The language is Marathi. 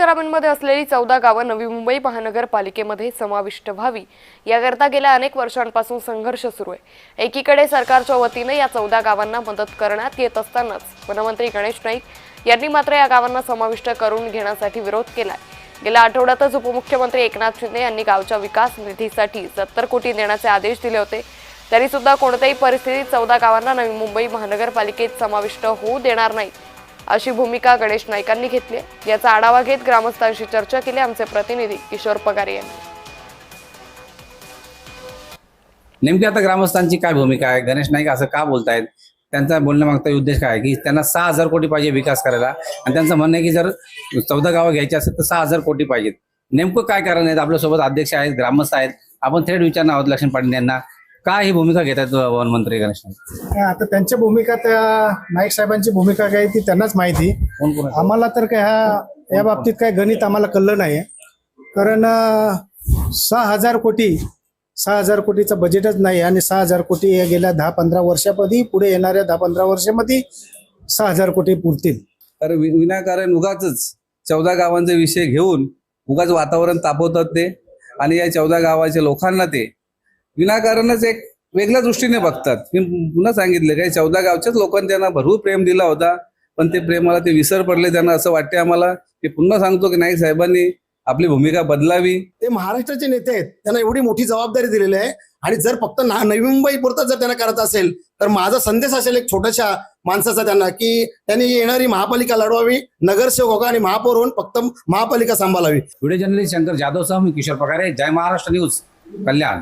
ग्रामीणमध्ये असलेली 14 गावं नवी मुंबई महानगरपालिकेमध्ये समाविष्ट व्हावी याकरता गेल्या अनेक वर्षांपासून संघर्ष सुरू आहे। एकीकडे सरकारच्या वतीने या 14 गावांना मदत करण्यात येत असतानाच वनमंत्री गणेश नाईक यांनी मात्र या गावांना समाविष्ट करून घेण्यासाठी विरोध केलाय। गेल्या आठवड्यातच उपमुख्यमंत्री एकनाथ शिंदे यांनी गावच्या विकास निधीसाठी 70 कोटी देण्याचे आदेश दिले होते। तरी सुद्धा कोणत्याही परिस्थितीत 14 गावांना नवी मुंबई महानगरपालिकेत समाविष्ट होऊ देणार नाही अशी भूमिका गणेश नाईकांनी घेतली। याचा आढावा घेत ग्रामस्थांशी चर्चा केली आमचे प्रतिनिधी किशोर पगारे यांनी। नेमकी आता ग्रामस्थांची काय भूमिका आहे, गणेश नाईक असं का बोलतायत, त्यांचा बोलण्यामागचा उद्देश काय आहे की त्यांना 6000 कोटी पाहिजे विकास करायला आणि त्यांचं म्हणणं आहे की जर 14 गावं घ्यायची असेल तर 6000 कोटी पाहिजेत। नेमकं काय कारण आहे? आपल्यासोबत अध्यक्ष आहेत, ग्रामस्थ आहेत, आपण थेट विचारणार आहोत लक्ष्मण पाटील यांना काय ही भूमिका घेतात वनमंत्री गणेश नाईक। आता त्यांच्या भूमिका त्या नाईक साहेबांची भूमिका काय ती त्यांनाच माहिती। आम्हाला तर काय या बाबतीत काय गणित आम्हाला कळलं नाही, कारण 6000 कोटीचं बजेटच नाही आणि 6000 कोटी गेल्या 10-15 वर्षामध्ये पुढे येणाऱ्या 10-15 वर्षामध्ये 6000 कोटी पुरतील। तर विनाकारण उगाच 14 गावांचे विषय घेऊन उगाच वातावरण तापवतात ते आणि या 14 गावाच्या लोकांना ते विनाकारणच एक वेगळ्या दृष्टीने बघतात। मी पुन्हा सांगितलं काही 14 गावच्याच लोकांनी त्यांना भरपूर प्रेम दिला होता, पण ते प्रेमाला ते विसर पडले। त्यांना असं वाटते आम्हाला की पुन्हा सांगतो की नाईक साहेबांनी आपली भूमिका बदलावी। ते महाराष्ट्राचे नेते आहेत, त्यांना एवढी मोठी जबाबदारी दिलेली आहे आणि जर फक्त नवी मुंबई पुरतं जर त्यांना करत असेल तर माझा संदेश असेल एक छोट्याशा माणसाचा त्यांना की त्यांनी येणारी महापालिका लढवावी, नगरसेवक आणि महापौर होऊन फक्त महापालिका सांभाळावी। व्हिडिओ जर्नलिस्ट शंकर जाधव सह मी किशोर पगारे, जय महाराष्ट्र न्यूज, कल्याण।